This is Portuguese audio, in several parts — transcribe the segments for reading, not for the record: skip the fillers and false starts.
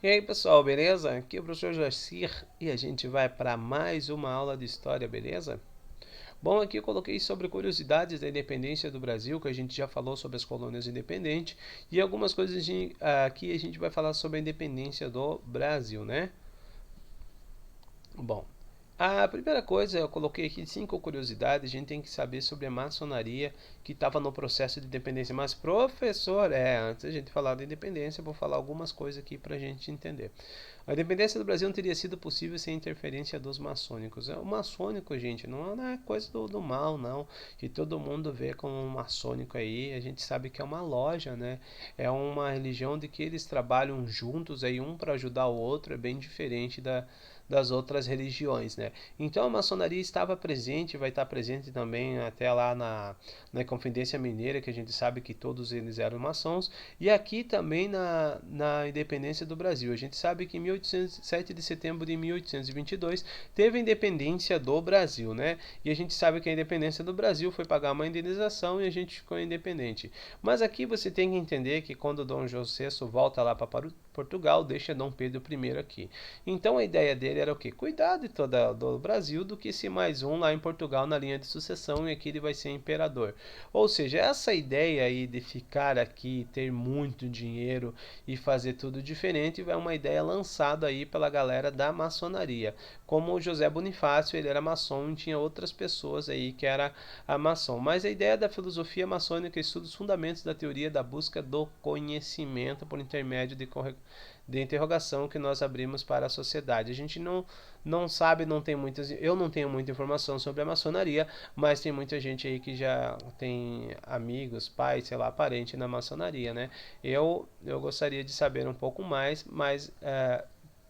E aí pessoal, beleza? Aqui é o professor Jacir e a gente vai para mais uma aula de história, beleza? Bom, aqui eu coloquei sobre curiosidades da independência do Brasil, que a gente já falou sobre as colônias independentes, e algumas coisas aqui a gente vai falar sobre a independência do Brasil, né? Bom, a primeira coisa, eu coloquei aqui 5 curiosidades, a gente tem que saber sobre a maçonaria que estava no processo de independência. Mas, professor, antes da gente falar da independência, eu vou falar algumas coisas aqui para a gente entender. A independência do Brasil não teria sido possível sem a interferência dos maçônicos. O maçônico, gente, não é coisa do mal, não. Que todo mundo vê como um maçônico aí, a gente sabe que é uma loja, né? É uma religião de que eles trabalham juntos aí, um para ajudar o outro, é bem diferente das outras religiões, né? Então a maçonaria estava presente, vai estar presente também até lá na Confidência Mineira, que a gente sabe que todos eles eram maçons, e aqui também na independência do Brasil. A gente sabe que em 7 de setembro de 1822 teve a independência do Brasil, né? E a gente sabe que a independência do Brasil foi pagar uma indenização e a gente ficou independente. Mas aqui você tem que entender que quando Dom João VI volta lá para Portugal, deixa Dom Pedro I aqui. Então a ideia dele era o quê? Cuidar de toda do Brasil do que se mais um lá em Portugal na linha de sucessão e aqui ele vai ser imperador. Ou seja, essa ideia aí de ficar aqui, ter muito dinheiro e fazer tudo diferente é uma ideia lançada aí pela galera da maçonaria. Como o José Bonifácio, ele era maçom e tinha outras pessoas aí que era a maçom. Mas a ideia da filosofia maçônica estuda os fundamentos da teoria da busca do conhecimento por intermédio de interrogação que nós abrimos para a sociedade. A gente não sabe, não tem muitas, eu não tenho muita informação sobre a maçonaria, mas tem muita gente aí que já tem amigos, pais, sei lá, parente na maçonaria, né? Eu gostaria de saber um pouco mais, mas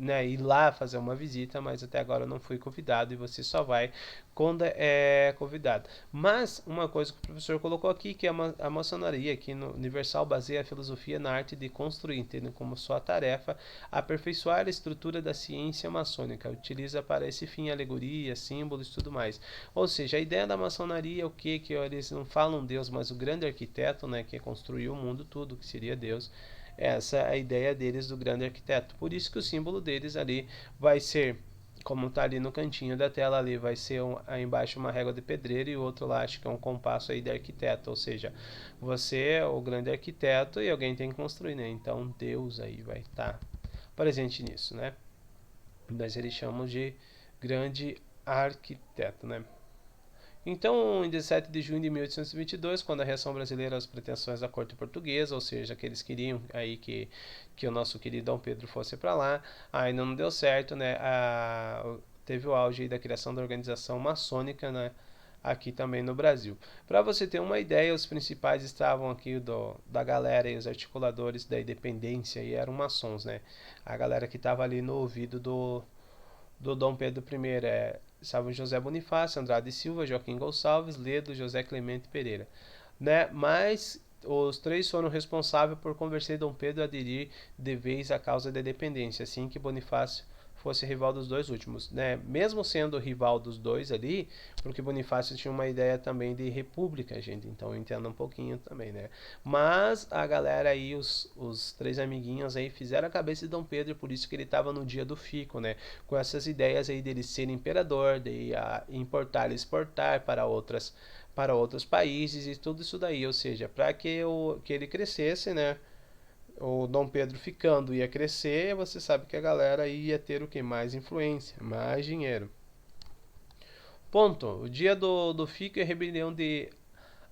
né, ir lá fazer uma visita, mas até agora eu não fui convidado e você só vai quando é convidado. Mas uma coisa que o professor colocou aqui, que é a maçonaria, que no Universal baseia a filosofia na arte de construir, tendo como sua tarefa aperfeiçoar a estrutura da ciência maçônica, utiliza para esse fim alegorias, símbolos e tudo mais. Ou seja, a ideia da maçonaria é o que? Que eles não falam Deus, mas o grande arquiteto, né, que construiu o mundo tudo, que seria Deus. Essa é a ideia deles do grande arquiteto. Por isso que o símbolo deles ali vai ser, como está ali no cantinho da tela ali, vai ser aí embaixo uma régua de pedreiro e o outro lá acho que é um compasso aí de arquiteto. Ou seja, você é o grande arquiteto e alguém tem que construir, né? Então Deus aí vai estar presente nisso, né? Mas eles chamam de grande arquiteto, né? Então, em 17 de junho de 1822, quando a reação brasileira às pretensões da corte portuguesa, ou seja, que eles queriam aí que o nosso querido Dom Pedro fosse para lá, aí não deu certo, né? Teve o auge aí da criação da organização maçônica, né? Aqui também no Brasil. Para você ter uma ideia, os principais estavam aqui da galera e os articuladores da independência e eram maçons, né? A galera que estava ali no ouvido do Dom Pedro I Salvo José Bonifácio, Andrade Silva, Joaquim Gonçalves, Ledo, José Clemente Pereira, né? Mas os três foram responsáveis por convencer Dom Pedro a aderir de vez à causa da independência, assim que Bonifácio fosse rival dos dois últimos, né? Mesmo sendo rival dos dois ali, porque Bonifácio tinha uma ideia também de república, gente, então entenda um pouquinho também, né? Mas a galera aí, os três amiguinhos aí fizeram a cabeça de Dom Pedro, por isso que ele estava no dia do fico, né? Com essas ideias aí dele ser imperador, de importar e exportar para outros países e tudo isso daí, ou seja, para que ele crescesse, né? O Dom Pedro ficando ia crescer, você sabe que a galera ia ter o que? Mais influência, mais dinheiro. Ponto. O dia do Fico é a rebelião de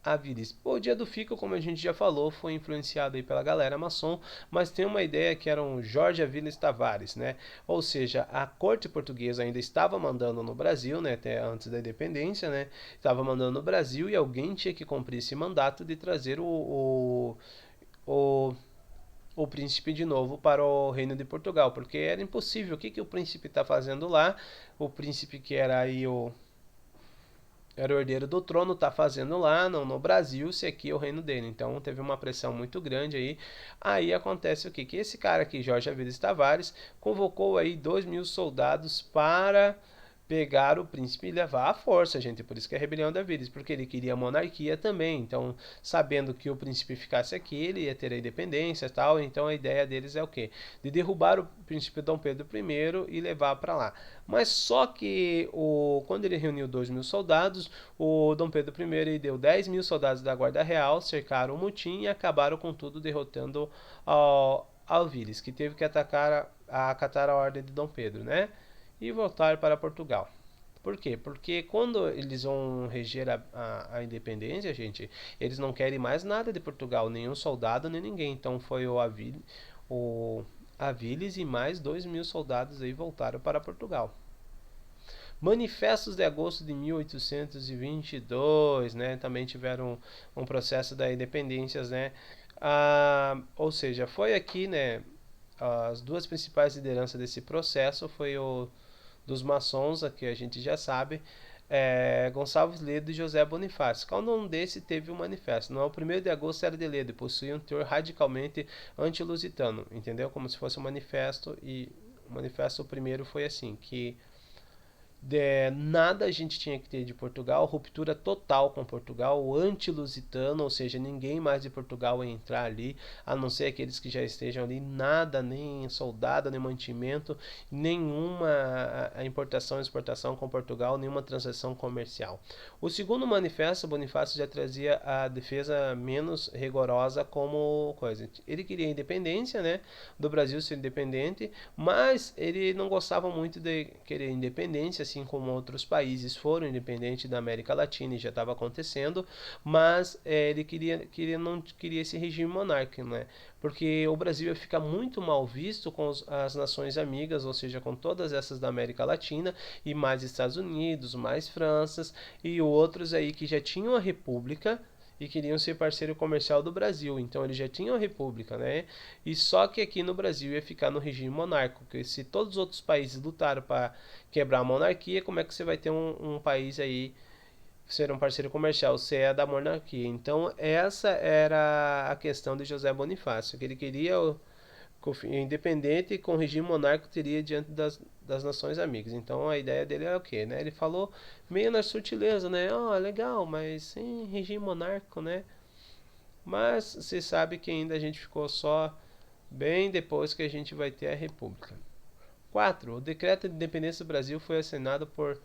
Aviris. O dia do Fico, como a gente já falou, foi influenciado aí pela galera maçom, mas tem uma ideia que era um Jorge Aviles Tavares, né? Ou seja, a corte portuguesa ainda estava mandando no Brasil, né? Até antes da independência, né? Estava mandando no Brasil e alguém tinha que cumprir esse mandato de trazer o o príncipe de novo para o reino de Portugal, porque era impossível. O que o príncipe está fazendo lá? O príncipe que era aí era o herdeiro do trono, está fazendo lá no Brasil, se aqui é o reino dele. Então teve uma pressão muito grande aí. Aí acontece o quê? Que esse cara aqui, Jorge Aviles Tavares, convocou aí 2.000 soldados pegar o príncipe e levar à força, gente. Por isso que é a rebelião da Vires, porque ele queria a monarquia também. Então, sabendo que o príncipe ficasse aqui, ele ia ter a independência e tal. Então, a ideia deles é o quê? De derrubar o príncipe Dom Pedro I e levar para lá. Mas só que quando ele reuniu 2.000 soldados, o Dom Pedro I deu 10.000 soldados da Guarda Real, cercaram o motim e acabaram com tudo, derrotando Alvires, que teve que acatar a ordem de Dom Pedro, né? E voltar para Portugal. Por quê? Porque quando eles vão reger a independência, gente, eles não querem mais nada de Portugal, nenhum soldado, nem ninguém. Então foi o Aviles e mais 2.000 soldados aí voltaram para Portugal. Manifestos de agosto de 1822, né? Também tiveram um processo da independência, né? Ou seja, foi aqui, né? As duas principais lideranças desse processo foi o dos maçons, que a gente já sabe, Gonçalves Ledo e José Bonifácio. Cada um desse teve um manifesto. No 1º de agosto era de Ledo e possuía um teor radicalmente anti-lusitano, entendeu? Como se fosse um manifesto, e o manifesto primeiro foi assim, que nada a gente tinha que ter de Portugal, ruptura total com Portugal, anti-lusitano, ou seja, ninguém mais de Portugal ia entrar ali, a não ser aqueles que já estejam ali, nada, nem soldado, nem mantimento, nenhuma importação e exportação com Portugal, nenhuma transação comercial. O segundo manifesto, Bonifácio já trazia a defesa menos rigorosa como coisa. Ele queria a independência, né, do Brasil ser independente, mas ele não gostava muito de querer independência, assim como outros países foram independentes da América Latina e já estava acontecendo, mas ele não queria esse regime monárquico, né? Porque o Brasil ia ficar muito mal visto com as nações amigas, ou seja, com todas essas da América Latina e mais Estados Unidos, mais França e outros aí que já tinham a república e queriam ser parceiro comercial do Brasil. Então eles já tinham a república, né? E só que aqui no Brasil ia ficar no regime monárquico, porque se todos os outros países lutaram para quebrar a monarquia, como é que você vai ter um país aí ser um parceiro comercial? Você é da monarquia. Então essa era a questão de José Bonifácio, que ele queria independente com regime monárquico teria diante das nações amigas. Então a ideia dele é o quê, né? Ele falou meio na sutileza, né? Legal, mas sem regime monárquico, né? Mas você sabe que ainda a gente ficou só bem depois que a gente vai ter a república. 4. O decreto de independência do Brasil foi assinado por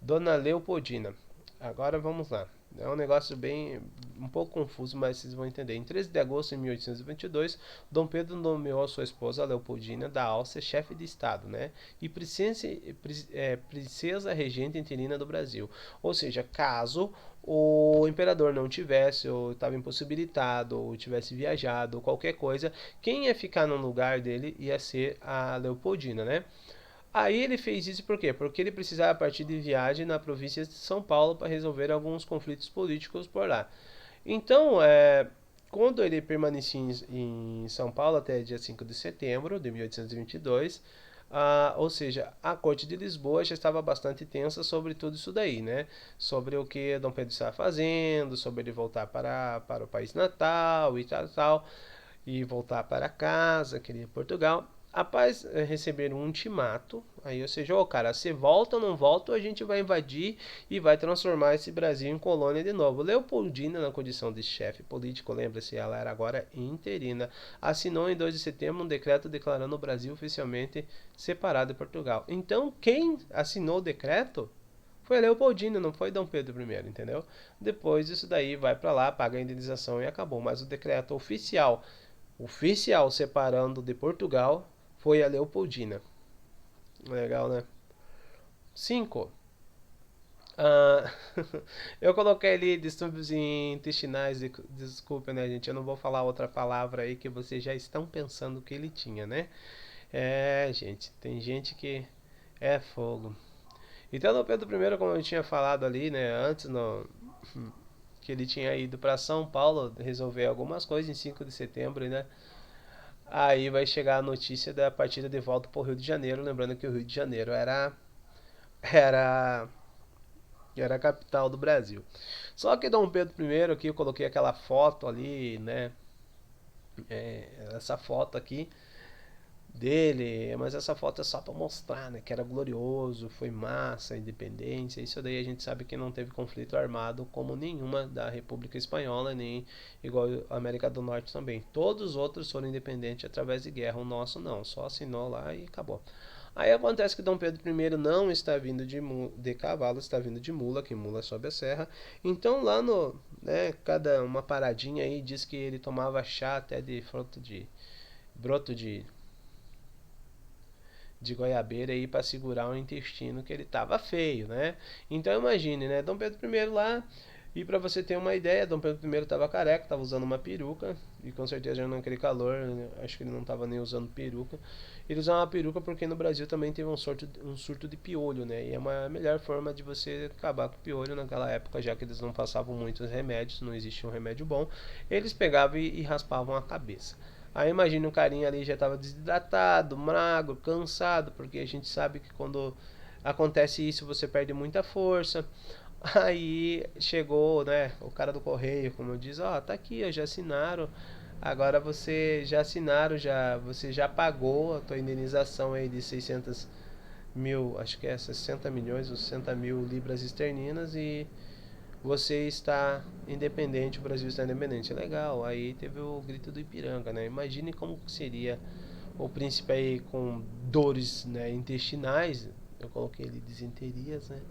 Dona Leopoldina. Agora vamos lá. É um negócio bem um pouco confuso, mas vocês vão entender. Em 13 de agosto de 1822, Dom Pedro nomeou a sua esposa Leopoldina da Áustria chefe de Estado, né? E princesa regente interina do Brasil. Ou seja, caso o imperador não tivesse, ou estava impossibilitado, ou tivesse viajado, ou qualquer coisa, quem ia ficar no lugar dele ia ser a Leopoldina, né? Aí ele fez isso por quê? Porque ele precisava partir de viagem na província de São Paulo para resolver alguns conflitos políticos por lá. Então, quando ele permanecia em São Paulo até dia 5 de setembro de 1822, ou seja, a corte de Lisboa já estava bastante tensa sobre tudo isso daí, né? Sobre o que Dom Pedro estava fazendo, sobre ele voltar para o país natal e tal, e voltar para casa, queria Portugal. Após receber um ultimato, aí ou seja, cara, você volta ou não volta, ou a gente vai invadir e vai transformar esse Brasil em colônia de novo. Leopoldina, na condição de chefe político, lembra-se, ela era agora interina, assinou em 2 de setembro um decreto declarando o Brasil oficialmente separado de Portugal. Então, quem assinou o decreto foi a Leopoldina, não foi Dom Pedro I, entendeu? Depois isso daí vai para lá, paga a indenização e acabou. Mas o decreto oficial separando de Portugal foi a Leopoldina. Legal, né? 5. Ah, eu coloquei ali distúrbios intestinais. Desculpa, né, gente? Eu não vou falar outra palavra aí que vocês já estão pensando que ele tinha, né? Gente, tem gente que é fogo. Então, o Pedro I, como eu tinha falado ali, né, antes, que ele tinha ido para São Paulo resolver algumas coisas em 5 de setembro, né? Aí vai chegar a notícia da partida de volta para o Rio de Janeiro, lembrando que o Rio de Janeiro era a capital do Brasil. Só que Dom Pedro I, aqui eu coloquei aquela foto ali, né? Essa foto aqui dele, mas essa foto é só para mostrar, né, que era glorioso, foi massa, a independência. Isso daí a gente sabe que não teve conflito armado como nenhuma da República Espanhola, nem igual a América do Norte também. Todos os outros foram independentes através de guerra, o nosso não, só assinou lá e acabou. Aí acontece que Dom Pedro I não está vindo de cavalo, está vindo de mula, que mula sobe a serra. Então lá no, né, cada uma paradinha aí diz que ele tomava chá até de fruto de broto de goiabeira aí para segurar o intestino que ele tava feio, né? Então imagine, né? Dom Pedro I lá, e para você ter uma ideia, Dom Pedro I tava careca, tava usando uma peruca, e com certeza já naquele calor, né, acho que ele não tava nem usando peruca. Ele usava uma peruca porque no Brasil também teve um surto de piolho, né? E é uma melhor forma de você acabar com o piolho naquela época, já que eles não passavam muitos remédios, não existia um remédio bom. Eles pegavam e raspavam a cabeça. Aí imagina o carinha ali já estava desidratado, magro, cansado, porque a gente sabe que quando acontece isso você perde muita força. Aí chegou, né, o cara do correio, como diz, ó, tá aqui, ó, já assinaram. Agora você já assinaram, você já pagou a tua indenização aí de 600 mil, acho que é 60 milhões ou 60 mil libras esterlinas e você está independente, o Brasil está independente. Legal, aí teve o grito do Ipiranga, né? Imagine como seria o príncipe aí com dores, né, intestinais, eu coloquei ali disenterias, né?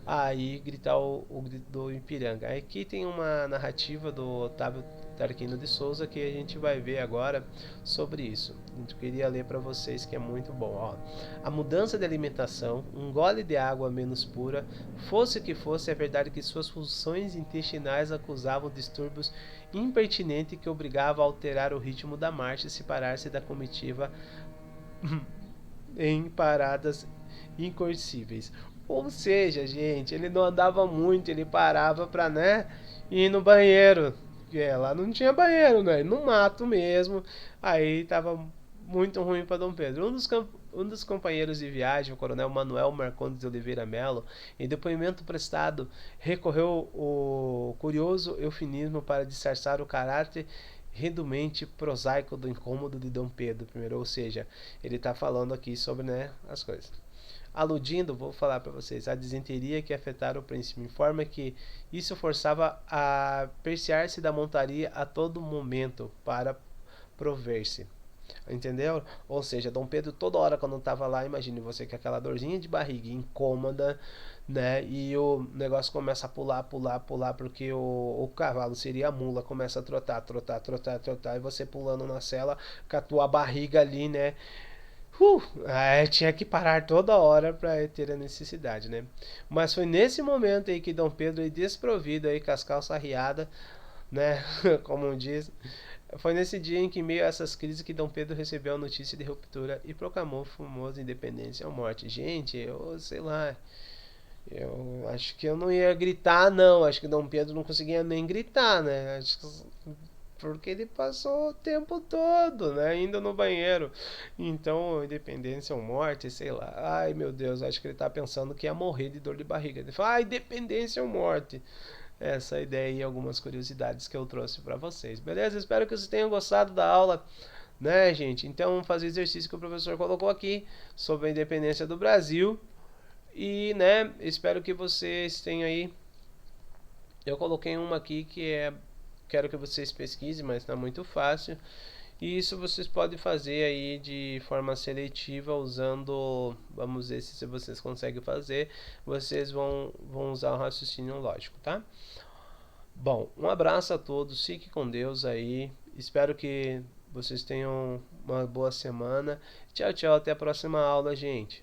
Aí gritar o grito do Ipiranga. Aqui tem uma narrativa do Otávio Tarquino de Souza que a gente vai ver agora sobre isso. Eu queria ler para vocês que é muito bom. Ó. A mudança de alimentação, um gole de água menos pura, fosse o que fosse, é verdade que suas funções intestinais acusavam distúrbios impertinentes que obrigavam a alterar o ritmo da marcha e separar-se da comitiva em paradas incoercíveis. Ou seja, gente, ele não andava muito, ele parava pra, né, ir no banheiro. Que lá não tinha banheiro, né? No mato mesmo. Aí tava muito ruim para Dom Pedro. Um dos companheiros de viagem, o coronel Manuel Marcondes de Oliveira Melo, em depoimento prestado, recorreu ao curioso eufemismo para disfarçar o caráter redundante prosaico do incômodo de Dom Pedro I. Ou seja, ele está falando aqui sobre, né, as coisas. Aludindo, vou falar para vocês, a disenteria que afetara o príncipe informa que isso forçava a persear-se da montaria a todo momento para prover-se. Entendeu? Ou seja, Dom Pedro toda hora quando estava lá, imagine você com aquela dorzinha de barriga incômoda, né? E o negócio começa a pular, porque o cavalo seria a mula, começa a trotar, e você pulando na sela com a tua barriga ali, né? Tinha que parar toda hora para ter a necessidade, né? Mas foi nesse momento aí que Dom Pedro, desprovido aí com as calças arriadas, né? Como diz, foi nesse dia em que, meio a essas crises, que Dom Pedro recebeu a notícia de ruptura e proclamou famosa independência ou morte. Gente, eu sei lá, eu acho que eu não ia gritar, não. Acho que Dom Pedro não conseguia nem gritar, né? Acho que porque ele passou o tempo todo, né, indo no banheiro. Então, independência ou morte, sei lá. Ai, meu Deus, acho que ele tá pensando que ia morrer de dor de barriga. Ele fala, independência ou morte. Essa ideia e algumas curiosidades que eu trouxe para vocês. Beleza? Espero que vocês tenham gostado da aula, né, gente? Então, vamos fazer o exercício que o professor colocou aqui sobre a independência do Brasil. E, né, espero que vocês tenham aí. Eu coloquei uma aqui que quero que vocês pesquisem, mas está muito fácil. E isso vocês podem fazer aí de forma seletiva usando, vamos ver se vocês conseguem fazer, vocês vão usar o raciocínio lógico, tá? Bom, um abraço a todos, fique com Deus aí, espero que vocês tenham uma boa semana. Tchau, tchau, até a próxima aula, gente.